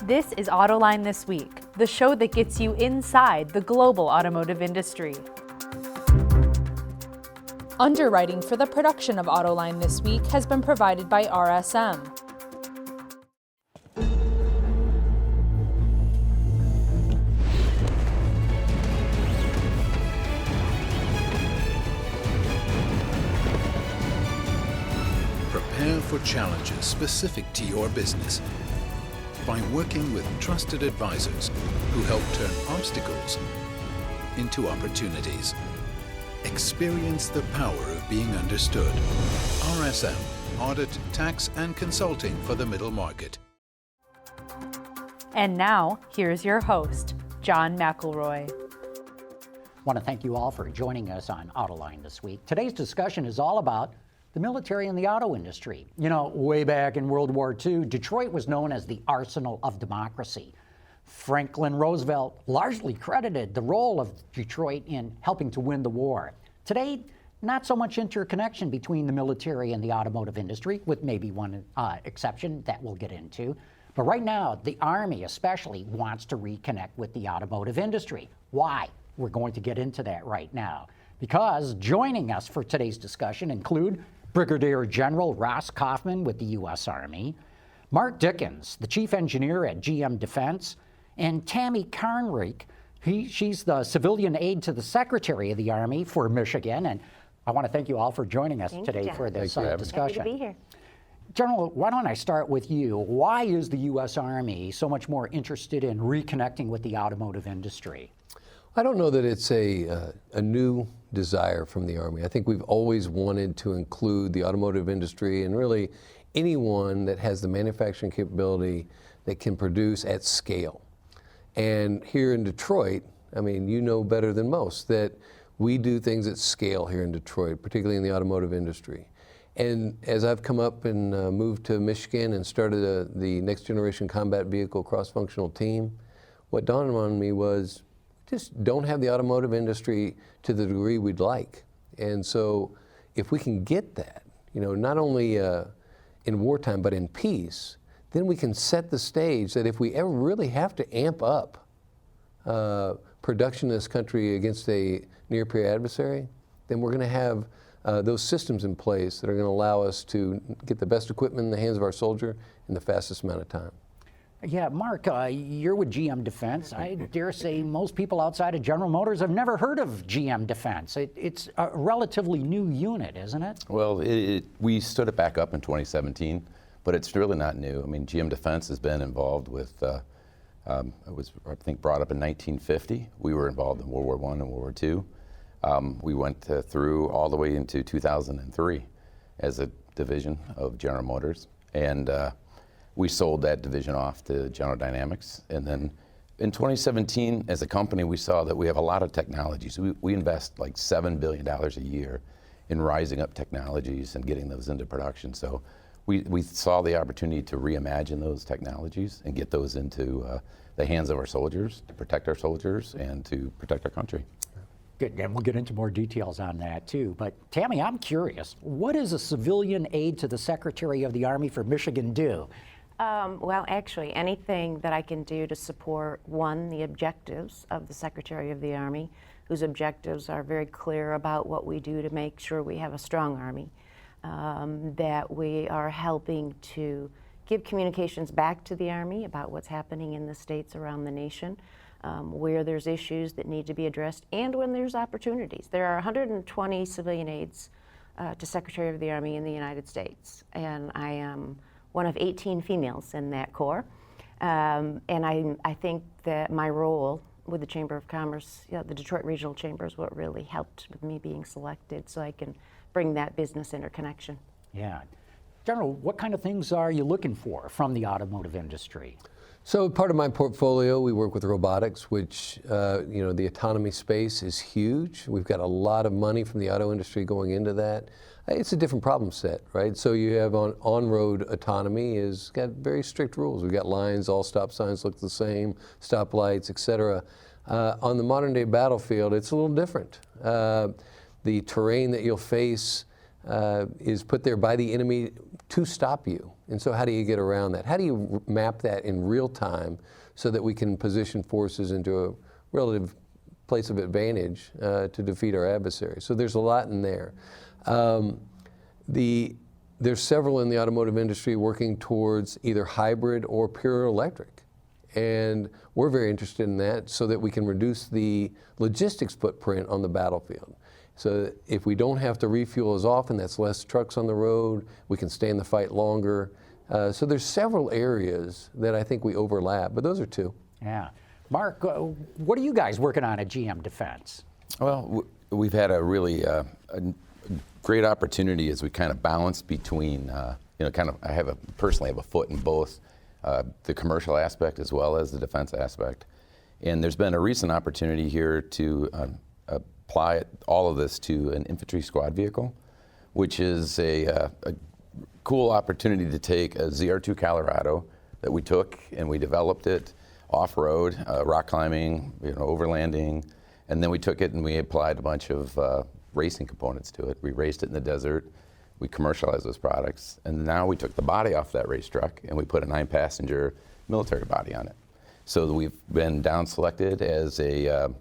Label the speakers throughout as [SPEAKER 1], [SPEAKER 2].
[SPEAKER 1] This is Autoline This Week, the show that gets you inside the global automotive industry. Underwriting for the production of Autoline This Week has been provided by RSM.
[SPEAKER 2] Prepare for challenges specific to your business by working with trusted advisors who help turn obstacles into opportunities. Experience the power of being understood. RSM, Audit, Tax, and Consulting for the Middle Market.
[SPEAKER 1] And now, here's your host, John McElroy.
[SPEAKER 3] I want to thank you all for joining us on Autoline This Week. Today's discussion is all about the military and the auto industry. You know, way back in World War II, Detroit was known as the arsenal of democracy. Franklin Roosevelt largely credited the role of Detroit in helping to win the war. Today, not so much interconnection between the military and the automotive industry, with maybe one exception that we'll get into. But right now, the Army especially wants to reconnect with the automotive industry. Why? We're going to get into that right now. Because joining us for today's discussion include Brigadier General Ross Coffman with the U.S. Army, Mark Dickens, the Chief Engineer at GM Defense, and Tammy Carnrike. She's the civilian aide to the Secretary of the Army for Michigan. And I want to thank you all for joining us today for this discussion.
[SPEAKER 4] Happy to be here.
[SPEAKER 3] General, why don't I start with you? Why is the U.S. Army so much more interested in reconnecting with the automotive industry?
[SPEAKER 5] I don't know that it's a new desire from the Army. I think we've always wanted to include the automotive industry and really anyone that has the manufacturing capability that can produce at scale. And here in Detroit, I mean, you know better than most that we do things at scale here in Detroit, particularly in the automotive industry. And as I've come up and moved to Michigan and started the Next Generation Combat Vehicle cross-functional team, what dawned on me was just don't have the automotive industry to the degree we'd like. And so if we can get that, you know, not only in wartime but in peace, then we can set the stage that if we ever really have to amp up production in this country against a near-peer adversary, then we're going to have those systems in place that are going to allow us to get the best equipment in the hands of our soldier in the fastest amount of time.
[SPEAKER 3] Yeah, Mark, you're with GM Defense. I dare say most people outside of General Motors have never heard of GM Defense. It's a relatively new unit, isn't it?
[SPEAKER 6] Well, we stood it back up in 2017, but it's really not new. I mean, GM Defense has been involved with, it was, I think, brought up in 1950. We were involved in World War I and World War II. We went through all the way into 2003 as a division of General Motors. And we sold that division off to General Dynamics. And then in 2017, as a company, we saw that we have a lot of technologies. We invest like $7 billion a year in rising up technologies and getting those into production. So we saw the opportunity to reimagine those technologies and get those into the hands of our soldiers, to protect our soldiers and to protect our country.
[SPEAKER 3] Good, and we'll get into more details on that too. But Tammy, I'm curious, what does a civilian aide to the Secretary of the Army for Michigan do?
[SPEAKER 4] Well, actually, anything that I can do to support, one, the objectives of the Secretary of the Army, whose objectives are very clear about what we do to make sure we have a strong Army, that we are helping to give communications back to the Army about what's happening in the states around the nation, where there's issues that need to be addressed, and when there's opportunities. There are 120 civilian aides to Secretary of the Army in the United States, and I am one of 18 females in that corps. And I think that my role with the Chamber of Commerce, the Detroit Regional Chamber, is what really helped with me being selected so I can bring that business interconnection.
[SPEAKER 3] Yeah. General, what kind of things are you looking for from the automotive industry?
[SPEAKER 5] So part of my portfolio, we work with robotics, which, you know, the autonomy space is huge. We've got a lot of money from the auto industry going into that. It's a different problem set, right? So you have on-road autonomy has got very strict rules. We've got lines, all stop signs look the same, stoplights, et cetera. On the modern day battlefield, it's a little different. The terrain that you'll face is put there by the enemy to stop you. And so how do you get around that? How do you map that in real time so that we can position forces into a relative place of advantage to defeat our adversary? So there's a lot in there. There's several in the automotive industry working towards either hybrid or pure electric. And we're very interested in that so that we can reduce the logistics footprint on the battlefield. So if we don't have to refuel as often, that's less trucks on the road, we can stay in the fight longer. So there's several areas that I think we overlap, but those are two.
[SPEAKER 3] Yeah. Mark, what are you guys working on at GM Defense?
[SPEAKER 6] Well, we've had a really great opportunity as we kind of balance between, I personally have a foot in both the commercial aspect as well as the defense aspect. And there's been a recent opportunity here to apply all of this to an infantry squad vehicle, which is a cool opportunity to take a ZR2 Colorado that we took and we developed it off-road, rock climbing, overlanding, and then we took it and we applied a bunch of racing components to it. We raced it in the desert, we commercialized those products, and now we took the body off that race truck and we put a 9-passenger military body on it. So we've been down selected as a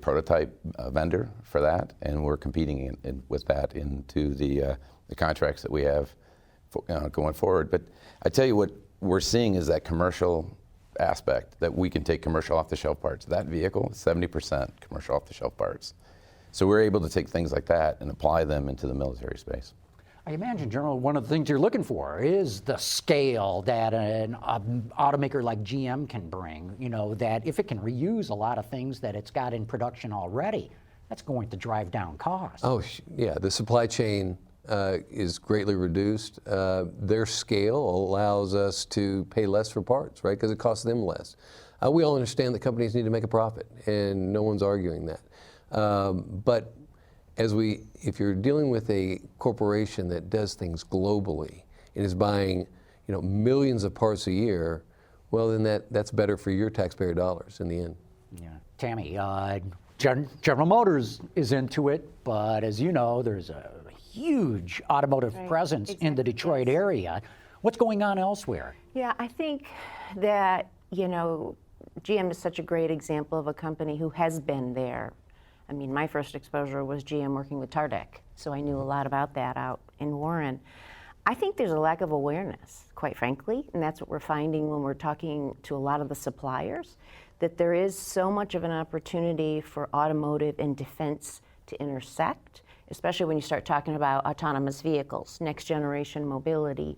[SPEAKER 6] prototype vendor for that, and we're competing with that into the contracts that we have going forward. But I tell you what we're seeing is that commercial aspect, that we can take commercial off-the-shelf parts. That vehicle, 70% commercial off-the-shelf parts. So we're able to take things like that and apply them into the military space.
[SPEAKER 3] I imagine, General, one of the things you're looking for is the scale that an automaker like GM can bring, that if it can reuse a lot of things that it's got in production already, that's going to drive down costs.
[SPEAKER 5] Oh, yeah, the supply chain is greatly reduced. Their scale allows us to pay less for parts, right, because it costs them less. We all understand that companies need to make a profit, and no one's arguing that. But if you're dealing with a corporation that does things globally and is buying, millions of parts a year, well, then that's better for your taxpayer dollars in the end.
[SPEAKER 3] Yeah, Tammy, General Motors is into it, but as you know, there's a huge automotive presence in the Detroit area. What's going on elsewhere?
[SPEAKER 4] Yeah, I think that, GM is such a great example of a company who has been there. I mean, my first exposure was GM working with Tardec, so I knew a lot about that out in Warren. I think there's a lack of awareness, quite frankly, and that's what we're finding when we're talking to a lot of the suppliers, that there is so much of an opportunity for automotive and defense to intersect, especially when you start talking about autonomous vehicles, next generation mobility.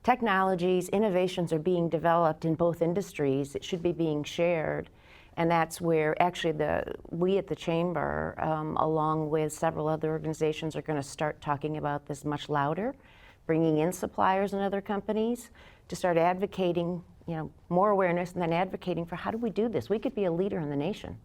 [SPEAKER 4] Technologies, innovations are being developed in both industries. It should be being shared. And that's where actually we at the Chamber, along with several other organizations, are going to start talking about this much louder, bringing in suppliers and other companies to start advocating, more awareness, and then advocating for how do we do this? We could be a leader in the nation.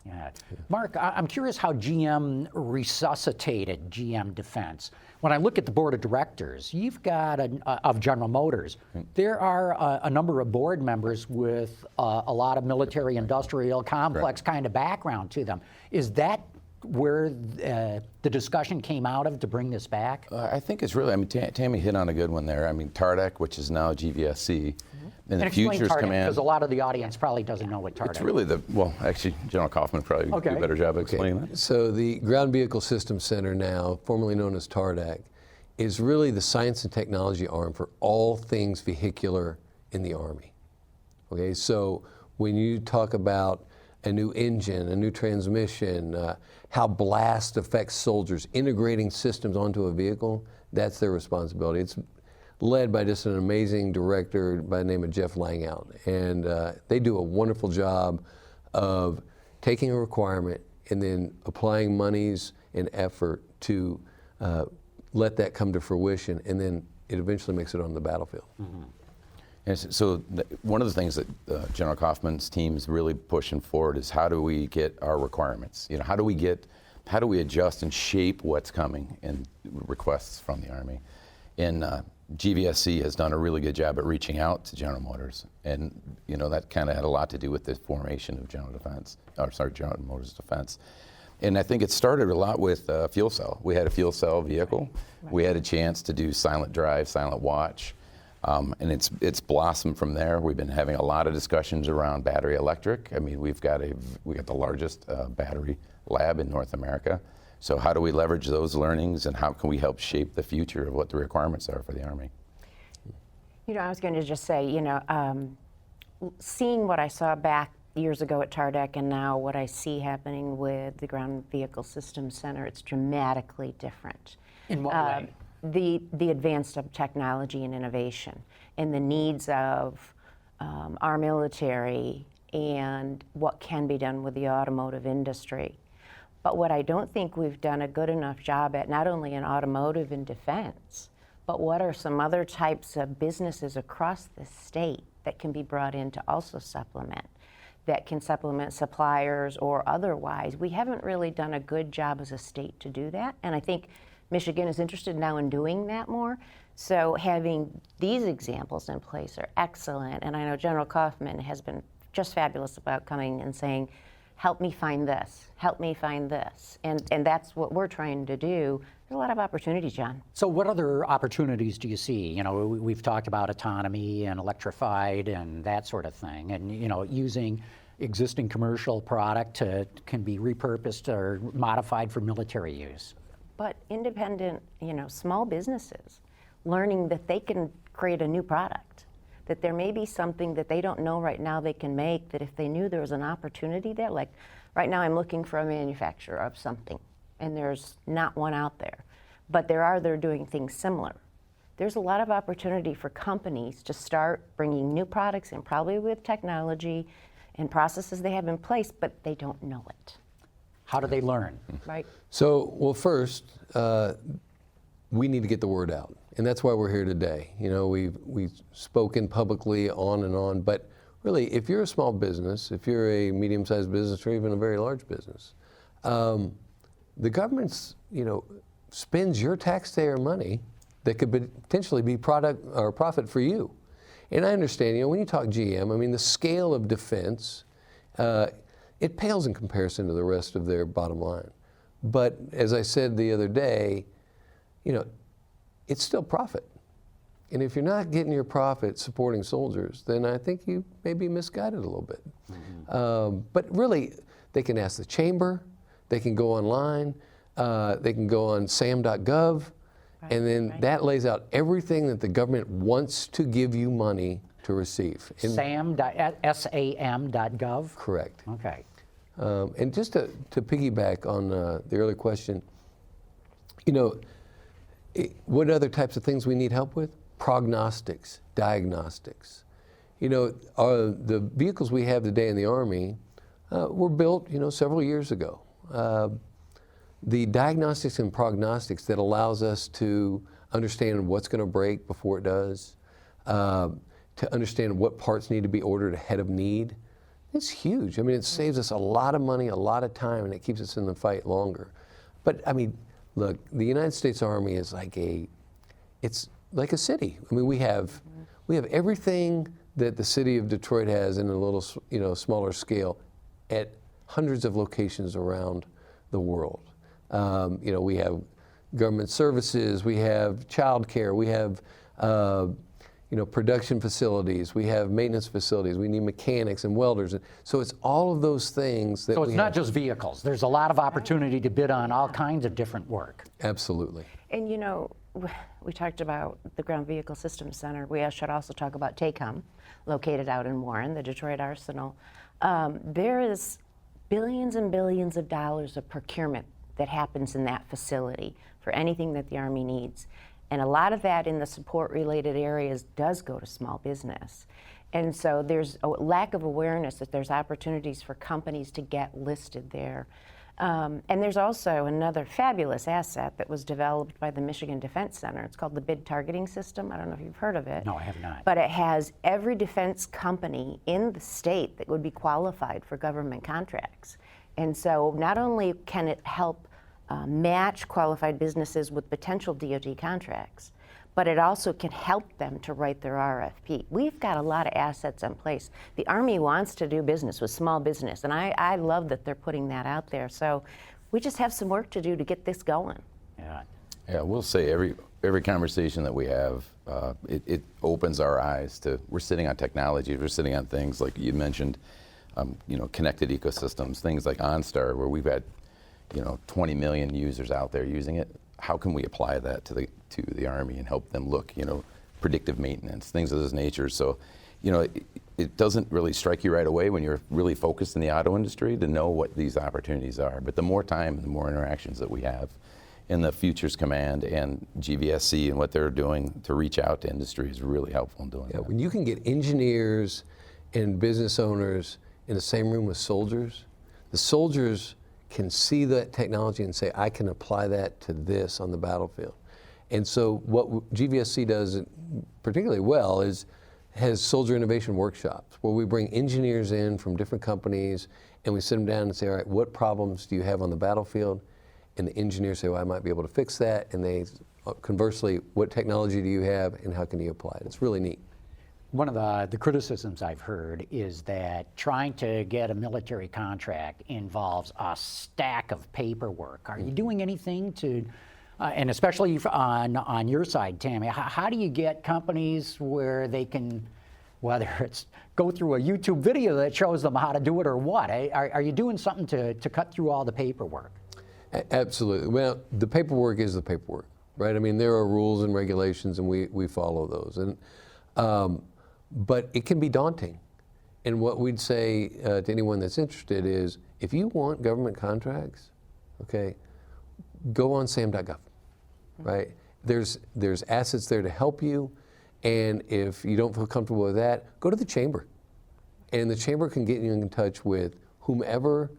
[SPEAKER 3] Yeah. Mark, I'm curious how GM resuscitated GM Defense. When I look at the board of directors, you've got of General Motors, there are a number of board members with a lot of military industrial complex kind of background to them. Is that where the discussion came out of to bring this back?
[SPEAKER 6] I think it's really, Tammy hit on a good one there. Tardec, which is now GVSC, and the Futures Command.
[SPEAKER 3] Because a lot of the audience probably doesn't know what Tardec is.
[SPEAKER 6] It's really actually, General Coffman probably do a better job of explaining that.
[SPEAKER 5] So the Ground Vehicle Systems Center now, formerly known as Tardec, is really the science and technology arm for all things vehicular in the Army. Okay, so when you talk about a new engine, a new transmission, how blast affects soldiers, integrating systems onto a vehicle, that's their responsibility. It's led by just an amazing director by the name of Jeff Langout. And they do a wonderful job of taking a requirement and then applying monies and effort to let that come to fruition, and then it eventually makes it on the battlefield.
[SPEAKER 6] Mm-hmm. And so one of the things that General Coffman's team is really pushing forward is how do we get our requirements? How do we adjust and shape what's coming in requests from the Army? And GVSC has done a really good job at reaching out to General Motors, and that kind of had a lot to do with the formation of General Motors Defense. And I think it started a lot with fuel cell. We had a fuel cell vehicle. Right. We had a chance to do silent drive, silent watch. And it's blossomed from there. We've been having a lot of discussions around battery electric. I mean, we got the largest battery lab in North America. So how do we leverage those learnings, and how can we help shape the future of what the requirements are for the Army?
[SPEAKER 4] You know, I was going to just say, you know, seeing what I saw back years ago at TARDEC and now what I see happening with the Ground Vehicle Systems Center, it's dramatically different.
[SPEAKER 3] In what way?
[SPEAKER 4] The advance of technology and innovation and the needs of our military and what can be done with the automotive industry. But what I don't think we've done a good enough job at, not only in automotive and defense, but what are some other types of businesses across the state that can be brought in to also supplement, that can supplement suppliers or otherwise. We haven't really done a good job as a state to do that, and I think Michigan is interested now in doing that more. So having these examples in place are excellent, and I know General Coffman has been just fabulous about coming and saying, help me find this, help me find this, and that's what we're trying to do. There's a lot of opportunity, John.
[SPEAKER 3] So what other opportunities do you see? You know, we've talked about autonomy and electrified and that sort of thing, and you know, using existing commercial product can be repurposed or modified for military use.
[SPEAKER 4] But independent, you know, small businesses learning that they can create a new product, that there may be something that they don't know right now they can make, that if they knew there was an opportunity there, like right now I'm looking for a manufacturer of something, and there's not one out there, but they're doing things similar. There's a lot of opportunity for companies to start bringing new products in, probably with technology and processes they have in place, but they don't know it.
[SPEAKER 3] How do they learn?
[SPEAKER 4] Right.
[SPEAKER 5] So, well, first, we need to get the word out, and that's why we're here today. You know, we've spoken publicly on and on, but really, if you're a small business, if you're a medium-sized business, or even a very large business, the government's, you know, spends your taxpayer money that could potentially be product or profit for you. And I understand, you know, when you talk GM, I mean, the scale of defense, it pales in comparison to the rest of their bottom line. But as I said the other day, you know, it's still profit. And if you're not getting your profit supporting soldiers, then I think you may be misguided a little bit. Mm-hmm. But really, they can ask the chamber, they can go online, they can go on sam.gov, right, and then that lays out everything that the government wants to give you money to receive.
[SPEAKER 3] sam.gov?
[SPEAKER 5] Correct.
[SPEAKER 3] Okay.
[SPEAKER 5] And just to piggyback on the earlier question, you know, what other types of things we need help with? Prognostics, diagnostics. You know, the vehicles we have today in the Army were built, you know, several years ago. The diagnostics and prognostics that allows us to understand what's going to break before it does, to understand what parts need to be ordered ahead of need, it's huge. I mean, it saves us a lot of money, a lot of time, and it keeps us in the fight longer. But I mean, look, the United States Army is it's like a city. I mean, we have everything that the city of Detroit has in a little, you know, smaller scale at hundreds of locations around the world. You know, we have government services, we have childcare, we have you know, production facilities, we have maintenance facilities, we need mechanics and welders. So it's all of those things that
[SPEAKER 3] So it's not just vehicles. There's a lot of opportunity to bid on all kinds of different work.
[SPEAKER 5] Absolutely.
[SPEAKER 4] And you know, we talked about the Ground Vehicle Systems Center. We should also talk about TACOM, located out in Warren, the Detroit Arsenal. There is billions and billions of dollars of procurement that happens in that facility for anything that the Army needs. And a lot of that in the support-related areas does go to small business. And so there's a lack of awareness that there's opportunities for companies to get listed there. And there's also another fabulous asset that was developed by the Michigan Defense Center. It's called the Bid Targeting System. I don't know if you've heard of it.
[SPEAKER 3] No, I have not.
[SPEAKER 4] But it has every defense company in the state that would be qualified for government contracts. And so not only can it help match qualified businesses with potential DoD contracts, but it also can help them to write their RFP. We've got a lot of assets in place. The Army wants to do business with small business, and I love that they're putting that out there. So we just have some work to do to get this going.
[SPEAKER 3] Yeah.
[SPEAKER 6] Yeah, we'll say every conversation that we have, it opens our eyes to, we're sitting on technology, we're sitting on things like you mentioned, connected ecosystems, things like OnStar, where we've had, 20 million users out there using it. How can we apply that to the Army and help them look, predictive maintenance, things of this nature. So, it doesn't really strike you right away when you're really focused in the auto industry to know what these opportunities are. But the more time, the more interactions that we have in the Futures Command and GVSC and what they're doing to reach out to industry is really helpful in doing that.
[SPEAKER 5] When you can get engineers and business owners in the same room with soldiers, the soldiers can see that technology and say, I can apply that to this on the battlefield. And so what GVSC does particularly well is has soldier innovation workshops where we bring engineers in from different companies and we sit them down and say, all right, what problems do you have on the battlefield? And the engineers say, well, I might be able to fix that. And they, conversely, what technology do you have and how can you apply it? It's really neat.
[SPEAKER 3] One of the criticisms I've heard is that trying to get a military contract involves a stack of paperwork. Are you doing anything to, and especially on your side, Tammy, how do you get companies where they can, whether it's go through a YouTube video that shows them how to do it or what? Are you doing something to cut through all the paperwork?
[SPEAKER 5] Absolutely. Well, the paperwork is the paperwork, right? I mean, there are rules and regulations, and we follow those. And but it can be daunting. And what we'd say to anyone that's interested is, if you want government contracts, okay, go on sam.gov, right? There's assets there to help you, and if you don't feel comfortable with that, go to the chamber. And the chamber can get you in touch with whomever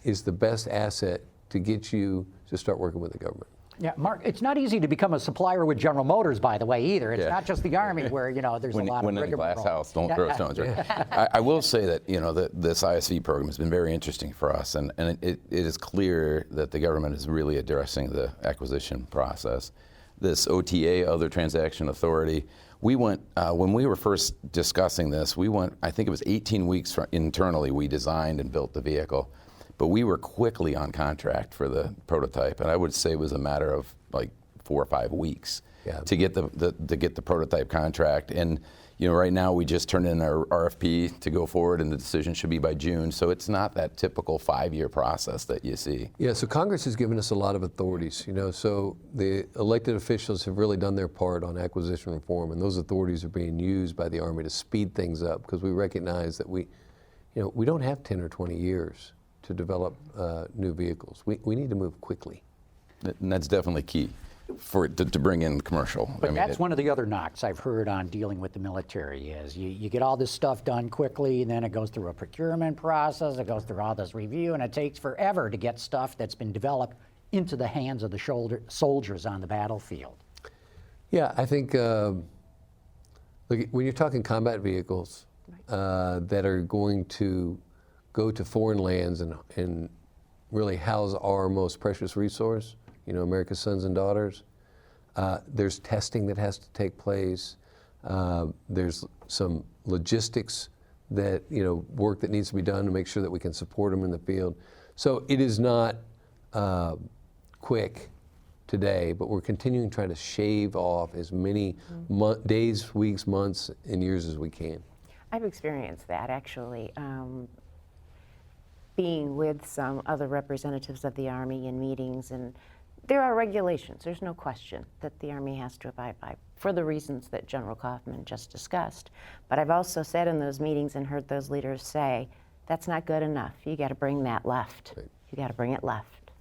[SPEAKER 5] is the best asset to get you to start working with the government.
[SPEAKER 3] Yeah, Mark, it's not easy to become a supplier with General Motors, by the way, either. It's not just the Army where, there's a lot of
[SPEAKER 6] When in a glass house, don't throw stones. Right? I will say that, this ISV program has been very interesting for us, and it is clear that the government is really addressing the acquisition process. This OTA, Other Transaction Authority, we went, when we were first discussing this, I think it was 18 weeks internally, we designed and built the vehicle. But we were quickly on contract for the prototype, and I would say it was a matter of like 4 or 5 weeks to get the prototype contract. And right now we just turned in our RFP to go forward, and the decision should be by June. So it's not that typical 5-year process that you see.
[SPEAKER 5] Yeah. So Congress has given us a lot of authorities. So the elected officials have really done their part on acquisition reform, and those authorities are being used by the Army to speed things up, because we recognize that we don't have 10 or 20 years to develop new vehicles. We need to move quickly.
[SPEAKER 6] And that's definitely key to bring in commercial.
[SPEAKER 3] But that's one of the other knocks I've heard on dealing with the military is you get all this stuff done quickly, and then it goes through a procurement process, it goes through all this review, and it takes forever to get stuff that's been developed into the hands of the soldiers on the battlefield.
[SPEAKER 5] Yeah, I think look, when you're talking combat vehicles that are going to go to foreign lands and really house our most precious resource, America's sons and daughters. There's testing that has to take place. There's some logistics that, work that needs to be done to make sure that we can support them in the field. So it is not quick today, but we're continuing to try to shave off as many days, weeks, months, and years as we can.
[SPEAKER 4] I've experienced that, actually. Being with some other representatives of the Army in meetings, and there are regulations, there's no question, that the Army has to abide by for the reasons that General Coffman just discussed. But I've also sat in those meetings and heard those leaders say, that's not good enough, you got to bring that left. Right. You got to bring it left.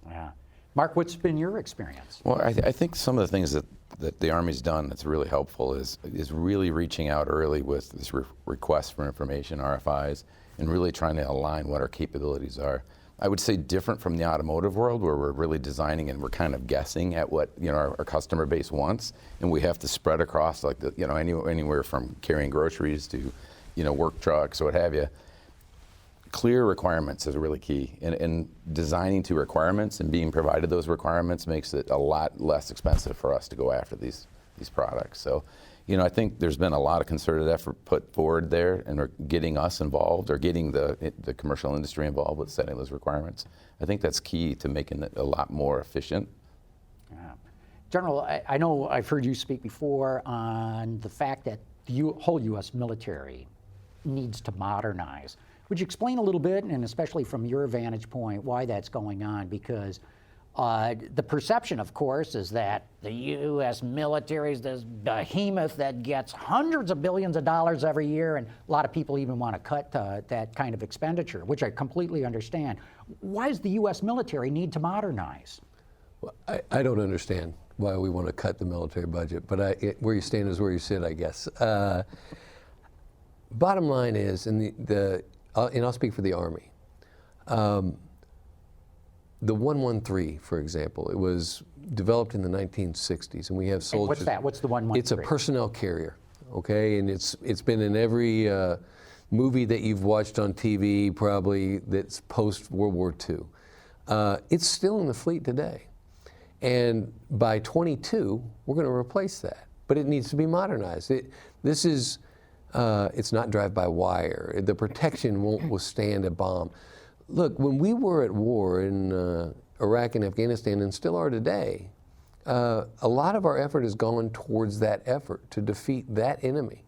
[SPEAKER 3] Yeah. Mark, what's been your experience?
[SPEAKER 6] Well, I think some of the things that the Army's done that's really helpful is really reaching out early with this request for information, RFIs, and really trying to align what our capabilities are. I would say different from the automotive world, where we're really designing and we're kind of guessing at what our customer base wants, and we have to spread across like anywhere from carrying groceries to work trucks or what have you. Clear requirements is really key, and designing to requirements and being provided those requirements makes it a lot less expensive for us to go after these products. So, You know, I think there's been a lot of concerted effort put forward there, and are getting us involved, or getting the commercial industry involved with setting those requirements. I think that's key to making it a lot more efficient.
[SPEAKER 3] Yeah. General, I know I've heard you speak before on the fact that the whole U.S. military needs to modernize. Would you explain a little bit, and especially from your vantage point, why that's going on? Because the perception, of course, is that the U.S. military is this behemoth that gets hundreds of billions of dollars every year, and a lot of people even want to cut that kind of expenditure, which I completely understand. Why does the U.S. military need to modernize?
[SPEAKER 5] Well, I don't understand why we want to cut the military budget, but where you stand is where you sit, I guess. Bottom line is, and I'll speak for the Army. The 113, for example, it was developed in the 1960s, and we have soldiers.
[SPEAKER 3] And what's that? What's the 113?
[SPEAKER 5] It's a personnel carrier, okay, and it's been in every movie that you've watched on TV, probably, that's post World War II. It's still in the fleet today, and by 22, we're going to replace that, but it needs to be modernized. It's not drive-by-wire. The protection won't withstand a bomb. Look, when we were at war in Iraq and Afghanistan, and still are today, a lot of our effort has gone towards that effort to defeat that enemy.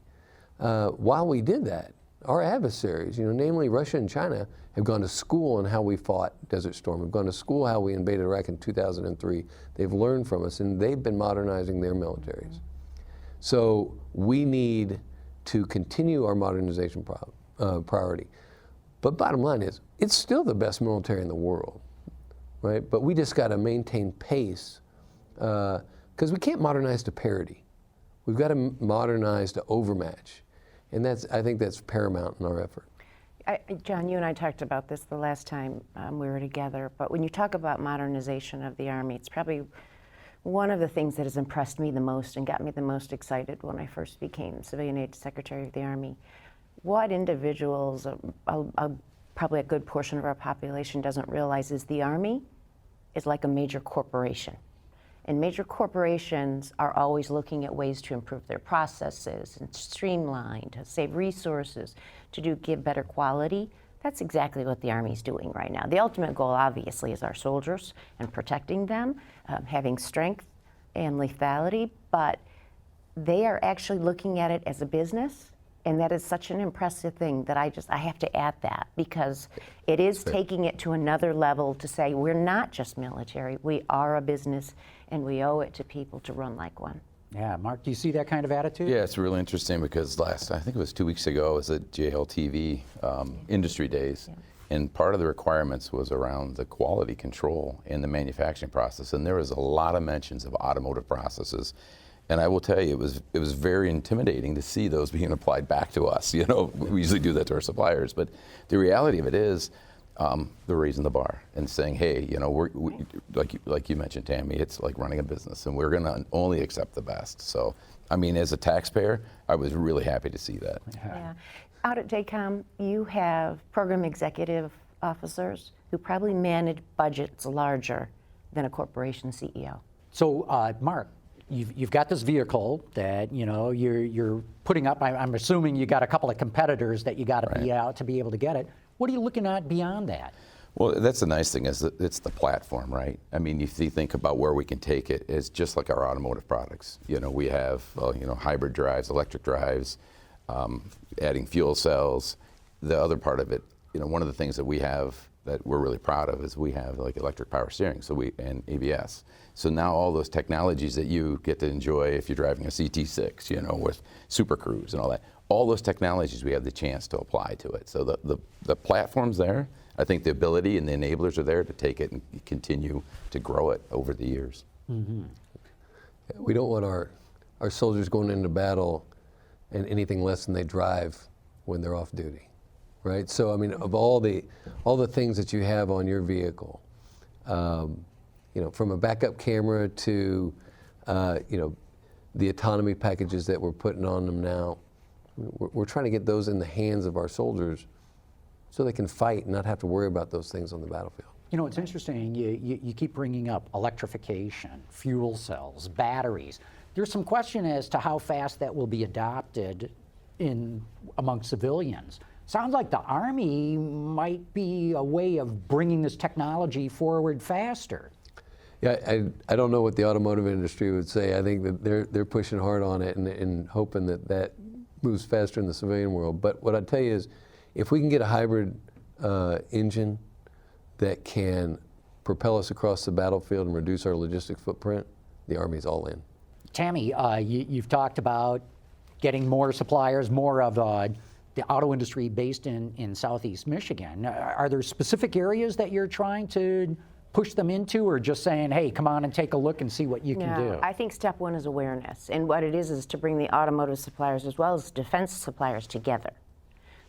[SPEAKER 5] While we did that, our adversaries, namely Russia and China, have gone to school on how we fought Desert Storm. Have gone to school how we invaded Iraq in 2003. They've learned from us, and they've been modernizing their militaries. So we need to continue our modernization priority. But bottom line is, it's still the best military in the world, right? But we just got to maintain pace, because we can't modernize to parity. We've got to modernize to overmatch, and I think that's paramount in our effort.
[SPEAKER 4] John, you and I talked about this the last time we were together, but when you talk about modernization of the Army, it's probably one of the things that has impressed me the most and got me the most excited when I first became Civilian Aide Secretary of the Army. What individuals, probably a good portion of our population doesn't realize, is the Army is like a major corporation. And major corporations are always looking at ways to improve their processes and streamline, to save resources, to give better quality. That's exactly what the Army's doing right now. The ultimate goal, obviously, is our soldiers and protecting them, having strength and lethality, but they are actually looking at it as a business. And that is such an impressive thing that I have to add that, because it is taking it to another level to say we're not just military, we are a business, and we owe it to people to run like one.
[SPEAKER 3] Yeah, Mark, do you see that kind of attitude?
[SPEAKER 6] Yeah, it's really interesting, because I think it was 2 weeks ago, I was at JLTV Industry Days, and part of the requirements was around the quality control in the manufacturing process, and there was a lot of mentions of automotive processes. And I will tell you, it was very intimidating to see those being applied back to us. We usually do that to our suppliers, but the reality of it is, they're raising the bar and saying, hey, we, like you mentioned, Tammy, it's like running a business, and we're going to only accept the best. So, I mean, as a taxpayer, I was really happy to see that.
[SPEAKER 4] Yeah. Out at JCOM, you have program executive officers who probably manage budgets larger than a corporation CEO.
[SPEAKER 3] So, Mark, you've got this vehicle that you're putting up. I'm assuming you got a couple of competitors that you got to be out to be able to get it. What are you looking at beyond that?
[SPEAKER 6] Well, that's the nice thing, is that it's the platform, right? I mean, if you think about where we can take it, it's just like our automotive products. We have hybrid drives, electric drives, adding fuel cells. The other part of it, one of the things that we have that we're really proud of is we have like electric power steering, and ABS. So now all those technologies that you get to enjoy if you're driving a CT6, with Super Cruise and all that, all those technologies we have the chance to apply to it. So the platform's there. I think the ability and the enablers are there to take it and continue to grow it over the years.
[SPEAKER 3] Mm-hmm.
[SPEAKER 5] We don't want our soldiers going into battle and anything less than they drive when they're off duty. Right, so I mean, of all the things that you have on your vehicle, from a backup camera to, the autonomy packages that we're putting on them now, we're trying to get those in the hands of our soldiers so they can fight and not have to worry about those things on the battlefield.
[SPEAKER 3] It's interesting. You keep bringing up electrification, fuel cells, batteries. there's some question as to how fast that will be adopted among civilians. Sounds like the Army might be a way of bringing this technology forward faster.
[SPEAKER 5] Yeah, I don't know what the automotive industry would say. I think that they're pushing hard on it and hoping that moves faster in the civilian world. But what I'd tell you is, if we can get a hybrid engine that can propel us across the battlefield and reduce our logistic footprint, the Army's all in.
[SPEAKER 3] Tammy, you've talked about getting more suppliers, more of the auto industry based in Southeast Michigan. Are there specific areas that you're trying to push them into, or just saying, hey, come on and take a look and see what you can do?
[SPEAKER 4] I think step one is awareness. And what it is to bring the automotive suppliers as well as defense suppliers together,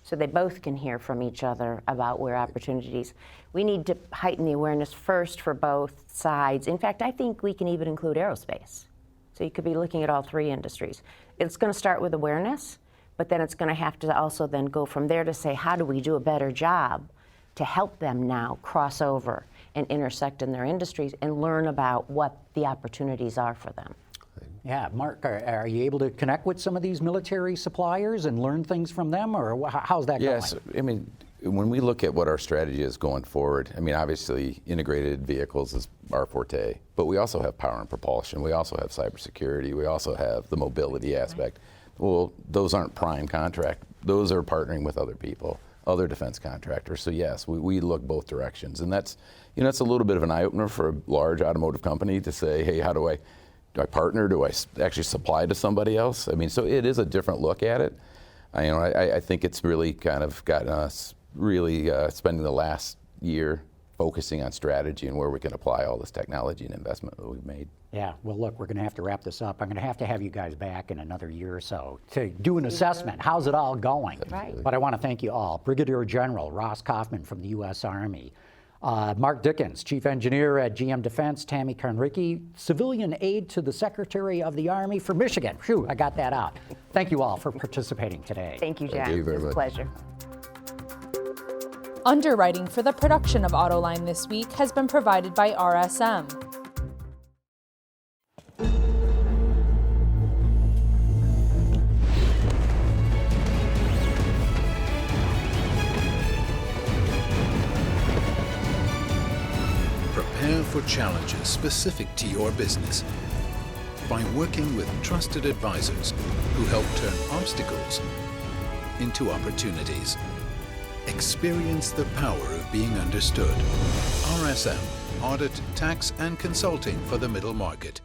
[SPEAKER 4] so they both can hear from each other about where opportunities. We need to heighten the awareness first for both sides. In fact, I think we can even include aerospace. So you could be looking at all three industries. It's going to start with awareness, but then it's going to have to also then go from there to say, how do we do a better job to help them now cross over and intersect in their industries and learn about what the opportunities are for them.
[SPEAKER 3] Yeah, Mark, are you able to connect with some of these military suppliers and learn things from them, or how's that going?
[SPEAKER 6] Yes, I mean, when we look at what our strategy is going forward, I mean, obviously integrated vehicles is our forte, but we also have power and propulsion, we also have cybersecurity, we also have the mobility aspect. Well, those aren't prime contract, those are partnering with other people, other defense contractors. So yes, we look both directions, and that's, you know, it's a little bit of an eye-opener for a large automotive company to say, hey, how do I partner? Do I actually supply to somebody else? I mean, so it is a different look at it. I think it's really kind of gotten us really spending the last year focusing on strategy and where we can apply all this technology and investment that we've made.
[SPEAKER 3] Yeah, well, look, we're going to have to wrap this up. I'm going to have you guys back in another year or so to do an assessment. How's it all going?
[SPEAKER 4] Right.
[SPEAKER 3] But I want to thank you all. Brigadier General Ross Coffman from the U.S. Army, Mark Dickens, Chief Engineer at GM Defense, Tammy Carnrike, Civilian Aide to the Secretary of the Army for Michigan. Phew, I got that out. Thank you all for participating today.
[SPEAKER 4] Thank you, Jack.
[SPEAKER 5] Thank you very
[SPEAKER 4] It was a
[SPEAKER 5] much.
[SPEAKER 4] pleasure.
[SPEAKER 1] Underwriting for the production of Autoline This Week has been provided by RSM.
[SPEAKER 2] Prepare for challenges specific to your business by working with trusted advisors who help turn obstacles into opportunities. Experience the power of being understood. RSM, Audit, Tax, and Consulting for the Middle Market.